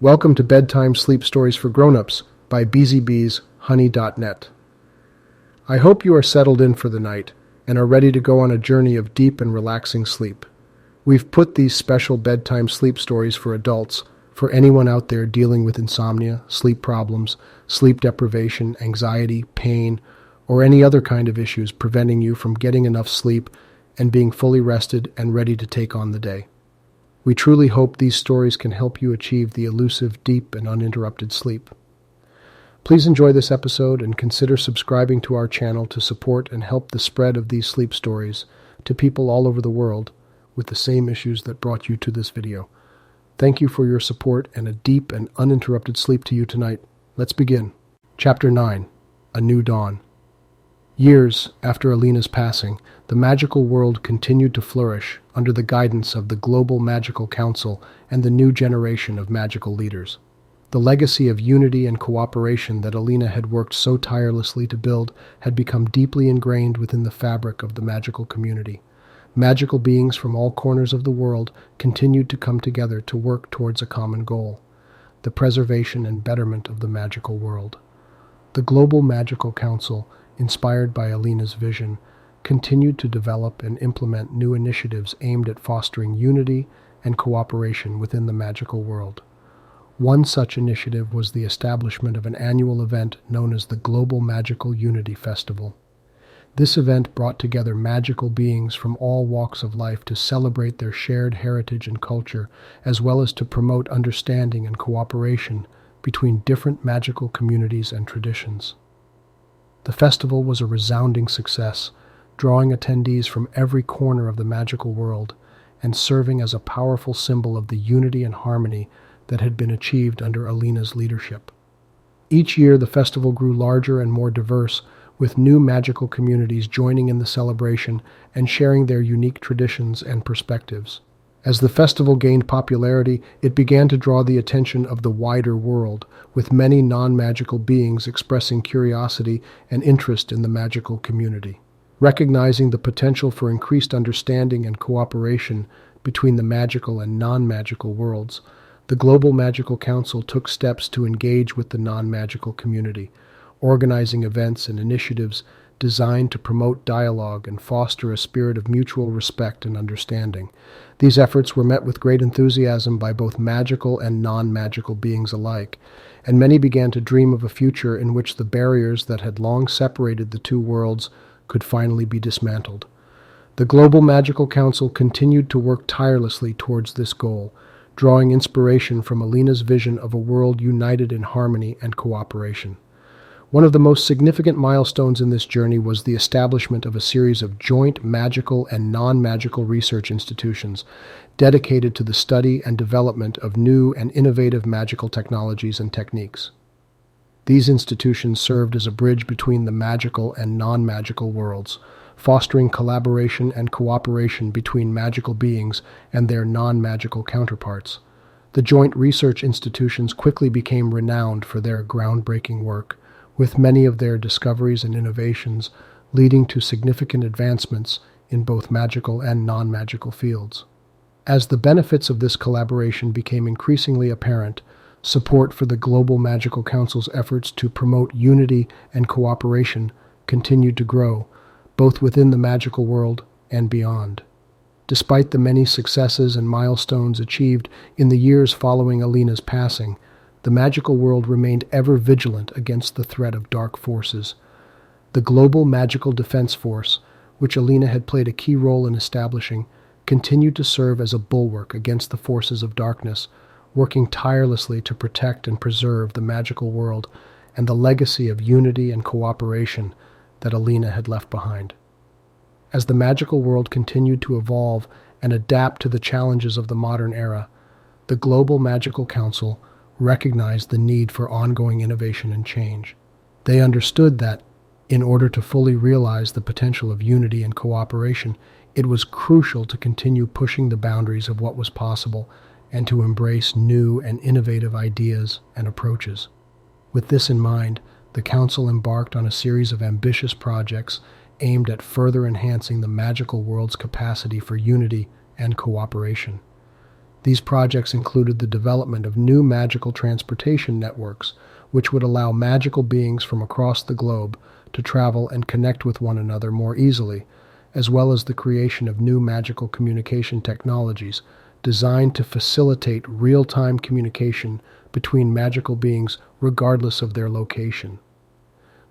Welcome to Bedtime Sleep Stories for Grown-Ups by BZBeesHoney.net. I hope you are settled in for the night and are ready to go on a journey of deep and relaxing sleep. We've put these special bedtime sleep stories for adults for anyone out there dealing with insomnia, sleep problems, sleep deprivation, anxiety, pain, or any other kind of issues preventing you from getting enough sleep and being fully rested and ready to take on the day. We truly hope these stories can help you achieve the elusive, deep, and uninterrupted sleep. Please enjoy this episode and consider subscribing to our channel to support and help the spread of these sleep stories to people all over the world with the same issues that brought you to this video. Thank you for your support and a deep and uninterrupted sleep to you tonight. Let's begin. Chapter 9. A New Dawn. Years after Alina's passing, the magical world continued to flourish under the guidance of the Global Magical Council and the new generation of magical leaders. The legacy of unity and cooperation that Alina had worked so tirelessly to build had become deeply ingrained within the fabric of the magical community. Magical beings from all corners of the world continued to come together to work towards a common goal: the preservation and betterment of the magical world. The Global Magical Council, inspired by Alina's vision, continued to develop and implement new initiatives aimed at fostering unity and cooperation within the magical world. One such initiative was the establishment of an annual event known as the Global Magical Unity Festival. This event brought together magical beings from all walks of life to celebrate their shared heritage and culture, as well as to promote understanding and cooperation between different magical communities and traditions. The festival was a resounding success, drawing attendees from every corner of the magical world and serving as a powerful symbol of the unity and harmony that had been achieved under Alina's leadership. Each year the festival grew larger and more diverse, with new magical communities joining in the celebration and sharing their unique traditions and perspectives. As the festival gained popularity, it began to draw the attention of the wider world, with many non-magical beings expressing curiosity and interest in the magical community. Recognizing the potential for increased understanding and cooperation between the magical and non-magical worlds, the Global Magical Council took steps to engage with the non-magical community, organizing events and initiatives designed to promote dialogue and foster a spirit of mutual respect and understanding. These efforts were met with great enthusiasm by both magical and non-magical beings alike, and many began to dream of a future in which the barriers that had long separated the two worlds could finally be dismantled. The Global Magical Council continued to work tirelessly towards this goal, drawing inspiration from Alina's vision of a world united in harmony and cooperation. One of the most significant milestones in this journey was the establishment of a series of joint magical and non-magical research institutions dedicated to the study and development of new and innovative magical technologies and techniques. These institutions served as a bridge between the magical and non-magical worlds, fostering collaboration and cooperation between magical beings and their non-magical counterparts. The joint research institutions quickly became renowned for their groundbreaking work, with many of their discoveries and innovations leading to significant advancements in both magical and non-magical fields. As the benefits of this collaboration became increasingly apparent, support for the Global Magical Council's efforts to promote unity and cooperation continued to grow, both within the magical world and beyond. Despite the many successes and milestones achieved in the years following Alina's passing, the magical world remained ever vigilant against the threat of dark forces. The Global Magical Defense Force, which Alina had played a key role in establishing, continued to serve as a bulwark against the forces of darkness, working tirelessly to protect and preserve the magical world and the legacy of unity and cooperation that Alina had left behind. As the magical world continued to evolve and adapt to the challenges of the modern era, the Global Magical Council recognized the need for ongoing innovation and change. They understood that, in order to fully realize the potential of unity and cooperation, it was crucial to continue pushing the boundaries of what was possible and to embrace new and innovative ideas and approaches. With this in mind, the Council embarked on a series of ambitious projects aimed at further enhancing the magical world's capacity for unity and cooperation. These projects included the development of new magical transportation networks, which would allow magical beings from across the globe to travel and connect with one another more easily, as well as the creation of new magical communication technologies designed to facilitate real-time communication between magical beings regardless of their location.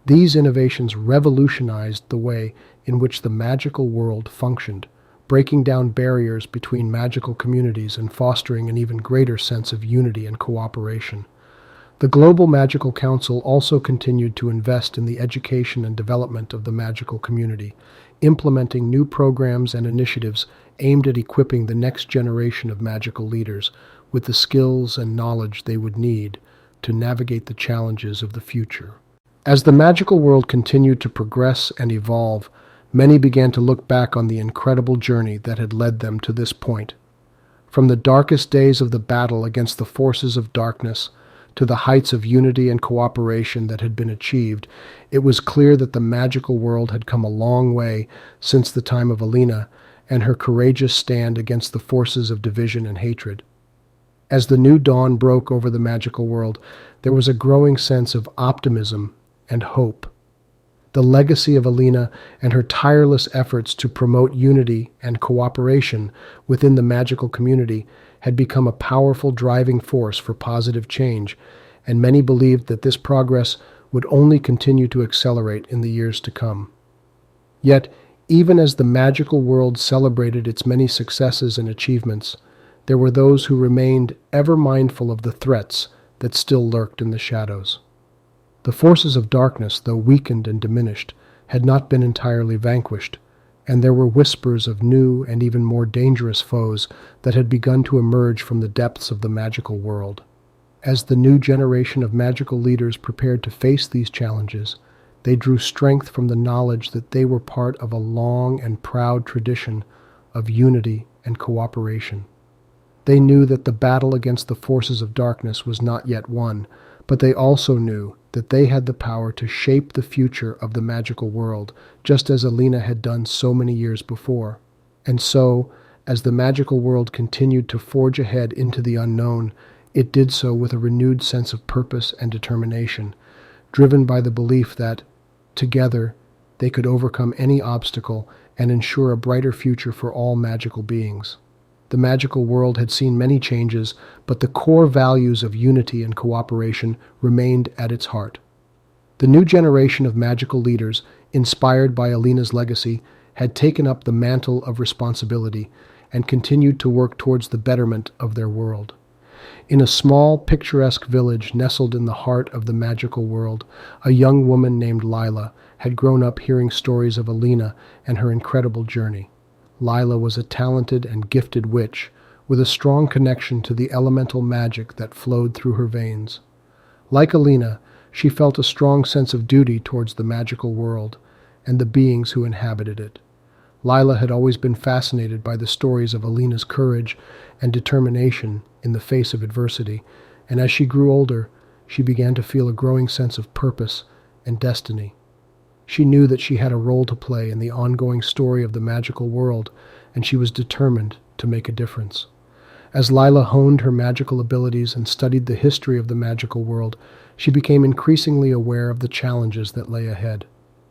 These innovations revolutionized the way in which the magical world functioned, breaking down barriers between magical communities and fostering an even greater sense of unity and cooperation. The Global Magical Council also continued to invest in the education and development of the magical community, implementing new programs and initiatives aimed at equipping the next generation of magical leaders with the skills and knowledge they would need to navigate the challenges of the future. As the magical world continued to progress and evolve, many began to look back on the incredible journey that had led them to this point. From the darkest days of the battle against the forces of darkness to the heights of unity and cooperation that had been achieved, it was clear that the magical world had come a long way since the time of Alina and her courageous stand against the forces of division and hatred. As the new dawn broke over the magical world, there was a growing sense of optimism and hope. The legacy of Alina and her tireless efforts to promote unity and cooperation within the magical community had become a powerful driving force for positive change, and many believed that this progress would only continue to accelerate in the years to come. Yet, even as the magical world celebrated its many successes and achievements, there were those who remained ever mindful of the threats that still lurked in the shadows. The forces of darkness, though weakened and diminished, had not been entirely vanquished, and there were whispers of new and even more dangerous foes that had begun to emerge from the depths of the magical world. As the new generation of magical leaders prepared to face these challenges, they drew strength from the knowledge that they were part of a long and proud tradition of unity and cooperation. They knew that the battle against the forces of darkness was not yet won, but they also knew that they had the power to shape the future of the magical world, just as Alina had done so many years before. And so, as the magical world continued to forge ahead into the unknown, it did so with a renewed sense of purpose and determination, driven by the belief that, together, they could overcome any obstacle and ensure a brighter future for all magical beings. The magical world had seen many changes, but the core values of unity and cooperation remained at its heart. The new generation of magical leaders, inspired by Alina's legacy, had taken up the mantle of responsibility and continued to work towards the betterment of their world. In a small, picturesque village nestled in the heart of the magical world, a young woman named Lila had grown up hearing stories of Alina and her incredible journey. Lila was a talented and gifted witch, with a strong connection to the elemental magic that flowed through her veins. Like Alina, she felt a strong sense of duty towards the magical world and the beings who inhabited it. Lila had always been fascinated by the stories of Alina's courage and determination in the face of adversity, and as she grew older, she began to feel a growing sense of purpose and destiny. She knew that she had a role to play in the ongoing story of the magical world, and she was determined to make a difference. As Lila honed her magical abilities and studied the history of the magical world, she became increasingly aware of the challenges that lay ahead.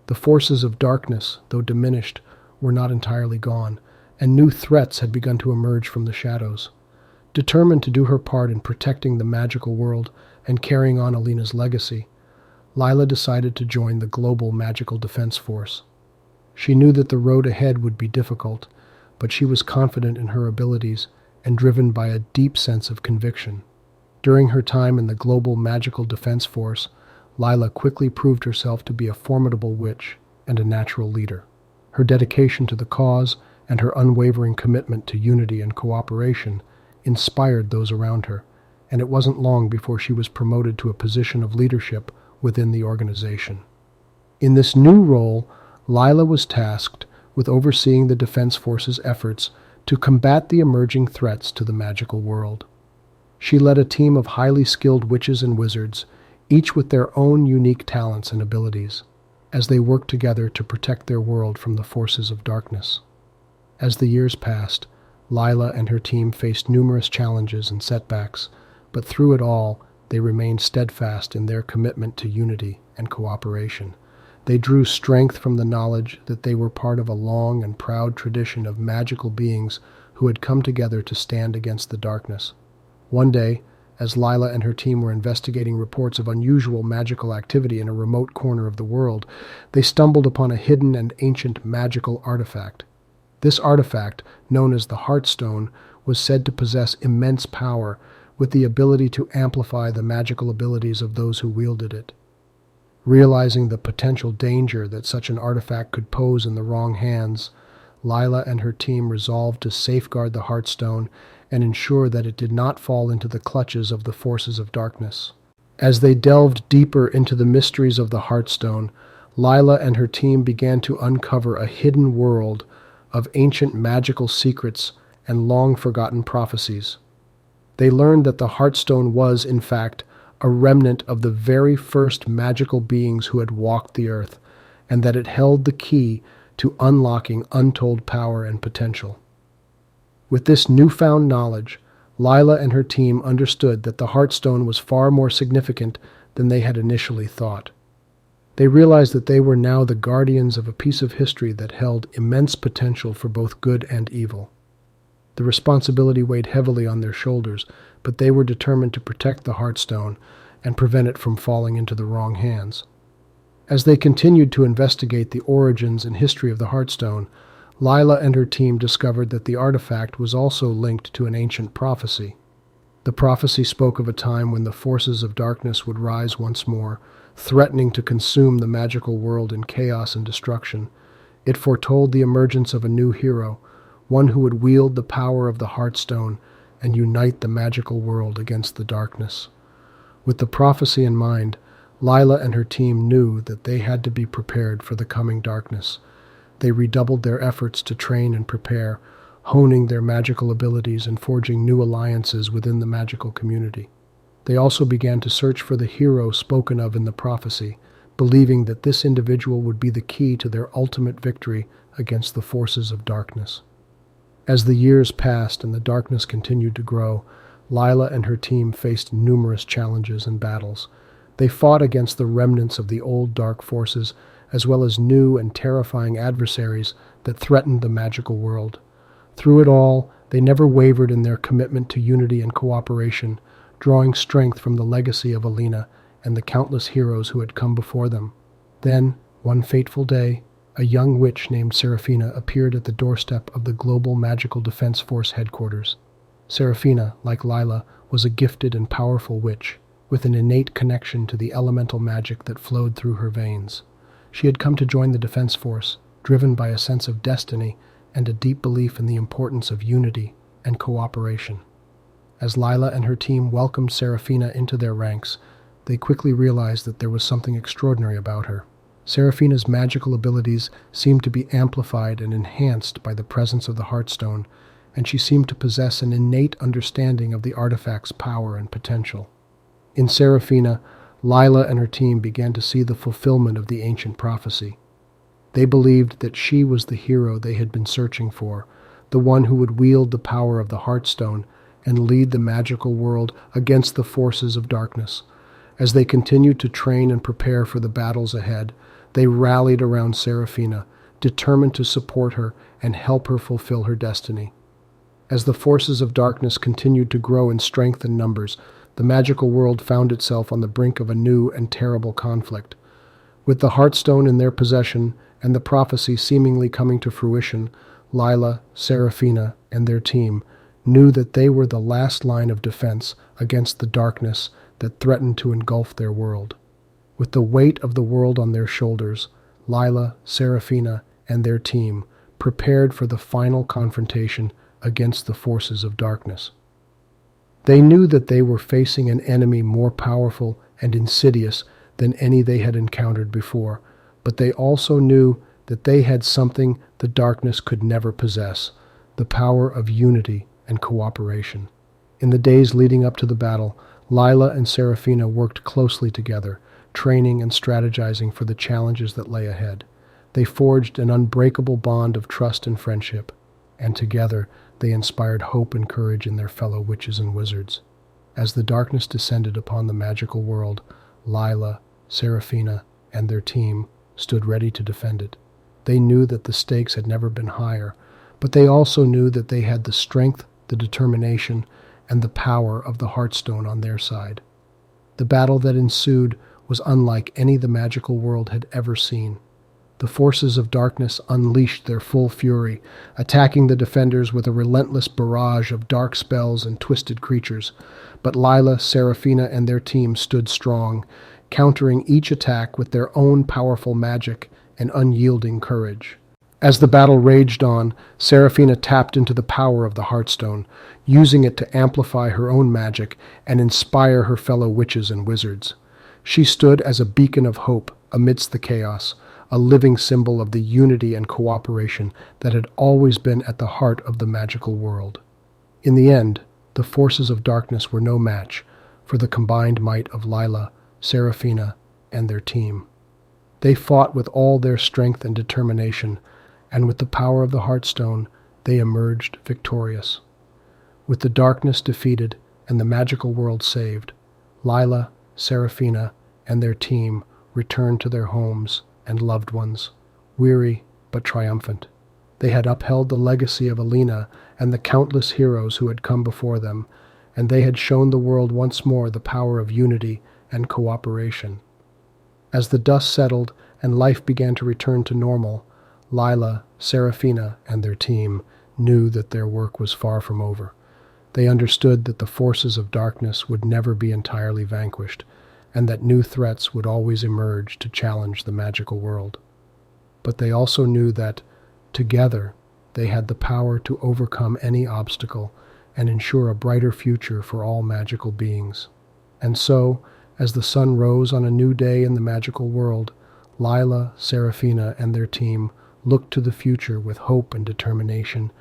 The forces of darkness, though diminished, were not entirely gone, and new threats had begun to emerge from the shadows. Determined to do her part in protecting the magical world and carrying on Alina's legacy, Lila decided to join the Global Magical Defense Force. She knew that the road ahead would be difficult, but she was confident in her abilities and driven by a deep sense of conviction. During her time in the Global Magical Defense Force, Lila quickly proved herself to be a formidable witch and a natural leader. Her dedication to the cause and her unwavering commitment to unity and cooperation inspired those around her, and it wasn't long before she was promoted to a position of leadership within the organization. In this new role, Lila was tasked with overseeing the Defense Force's efforts to combat the emerging threats to the magical world. She led a team of highly skilled witches and wizards, each with their own unique talents and abilities, as they worked together to protect their world from the forces of darkness. As the years passed, Lila and her team faced numerous challenges and setbacks, but through it all, they remained steadfast in their commitment to unity and cooperation. They drew strength from the knowledge that they were part of a long and proud tradition of magical beings who had come together to stand against the darkness. One day, as Lila and her team were investigating reports of unusual magical activity in a remote corner of the world, they stumbled upon a hidden and ancient magical artifact. This artifact, known as the Heartstone, was said to possess immense power, with the ability to amplify the magical abilities of those who wielded it. Realizing the potential danger that such an artifact could pose in the wrong hands, Lila and her team resolved to safeguard the Heartstone and ensure that it did not fall into the clutches of the forces of darkness. As they delved deeper into the mysteries of the Heartstone, Lila and her team began to uncover a hidden world of ancient magical secrets and long-forgotten prophecies. They learned that the Heartstone was, in fact, a remnant of the very first magical beings who had walked the earth, and that it held the key to unlocking untold power and potential. With this newfound knowledge, Lila and her team understood that the Heartstone was far more significant than they had initially thought. They realized that they were now the guardians of a piece of history that held immense potential for both good and evil. The responsibility weighed heavily on their shoulders, but they were determined to protect the Heartstone and prevent it from falling into the wrong hands. As they continued to investigate the origins and history of the Heartstone, Lila and her team discovered that the artifact was also linked to an ancient prophecy. The prophecy spoke of a time when the forces of darkness would rise once more, threatening to consume the magical world in chaos and destruction. It foretold the emergence of a new hero, one who would wield the power of the Heartstone and unite the magical world against the darkness. With the prophecy in mind, Lila and her team knew that they had to be prepared for the coming darkness. They redoubled their efforts to train and prepare, honing their magical abilities and forging new alliances within the magical community. They also began to search for the hero spoken of in the prophecy, believing that this individual would be the key to their ultimate victory against the forces of darkness. As the years passed and the darkness continued to grow, Lila and her team faced numerous challenges and battles. They fought against the remnants of the old dark forces, as well as new and terrifying adversaries that threatened the magical world. Through it all, they never wavered in their commitment to unity and cooperation, drawing strength from the legacy of Alina and the countless heroes who had come before them. Then, one fateful day, a young witch named Serafina appeared at the doorstep of the Global Magical Defense Force headquarters. Serafina, like Lila, was a gifted and powerful witch, with an innate connection to the elemental magic that flowed through her veins. She had come to join the Defense Force, driven by a sense of destiny and a deep belief in the importance of unity and cooperation. As Lila and her team welcomed Serafina into their ranks, they quickly realized that there was something extraordinary about her. Serafina's magical abilities seemed to be amplified and enhanced by the presence of the Heartstone, and she seemed to possess an innate understanding of the artifact's power and potential. In Serafina, Lila and her team began to see the fulfillment of the ancient prophecy. They believed that she was the hero they had been searching for, the one who would wield the power of the Heartstone and lead the magical world against the forces of darkness. As they continued to train and prepare for the battles ahead, they rallied around Serafina, determined to support her and help her fulfill her destiny. As the forces of darkness continued to grow in strength and numbers, the magical world found itself on the brink of a new and terrible conflict. With the Heartstone in their possession and the prophecy seemingly coming to fruition, Lila, Serafina, and their team knew that they were the last line of defense against the darkness that threatened to engulf their world. With the weight of the world on their shoulders, Lila, Serafina, and their team prepared for the final confrontation against the forces of darkness. They knew that they were facing an enemy more powerful and insidious than any they had encountered before, but they also knew that they had something the darkness could never possess, the power of unity and cooperation. In the days leading up to the battle, Lila and Serafina worked closely together, training and strategizing for the challenges that lay ahead. They forged an unbreakable bond of trust and friendship, and together They inspired hope and courage in their fellow witches and wizards. As the darkness descended upon the magical world, Lila, Seraphina, and their team stood ready to defend it. They knew that the stakes had never been higher, but they also knew that they had the strength, the determination, and the power of the Heartstone on their side. The battle that ensued was unlike any the magical world had ever seen. The forces of darkness unleashed their full fury, attacking the defenders with a relentless barrage of dark spells and twisted creatures. But Lila, Seraphina, and their team stood strong, countering each attack with their own powerful magic and unyielding courage. As the battle raged on, Seraphina tapped into the power of the Heartstone, using it to amplify her own magic and inspire her fellow witches and wizards. She stood as a beacon of hope amidst the chaos, a living symbol of the unity and cooperation that had always been at the heart of the magical world. In the end, the forces of darkness were no match for the combined might of Lila, Seraphina, and their team. They fought with all their strength and determination, and with the power of the Heartstone, they emerged victorious. With the darkness defeated and the magical world saved, Lila, Seraphina, and their team returned to their homes and loved ones, weary but triumphant. They had upheld the legacy of Alina and the countless heroes who had come before them, and they had shown the world once more the power of unity and cooperation. As the dust settled and life began to return to normal, Lila, Seraphina, and their team knew that their work was far from over. They understood that the forces of darkness would never be entirely vanquished, and that new threats would always emerge to challenge the magical world. But they also knew that, together, they had the power to overcome any obstacle and ensure a brighter future for all magical beings. And so, as the sun rose on a new day in the magical world, Lila, Seraphina, and their team looked to the future with hope and determination,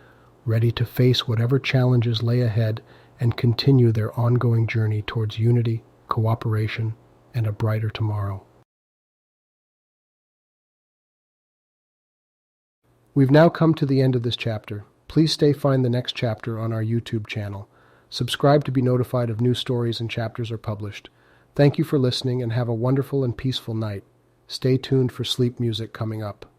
ready to face whatever challenges lay ahead and continue their ongoing journey towards unity, cooperation, and a brighter tomorrow. We've now come to the end of this chapter. Please find the next chapter on our YouTube channel. Subscribe to be notified of new stories and chapters are published. Thank you for listening and have a wonderful and peaceful night. Stay tuned for sleep music coming up.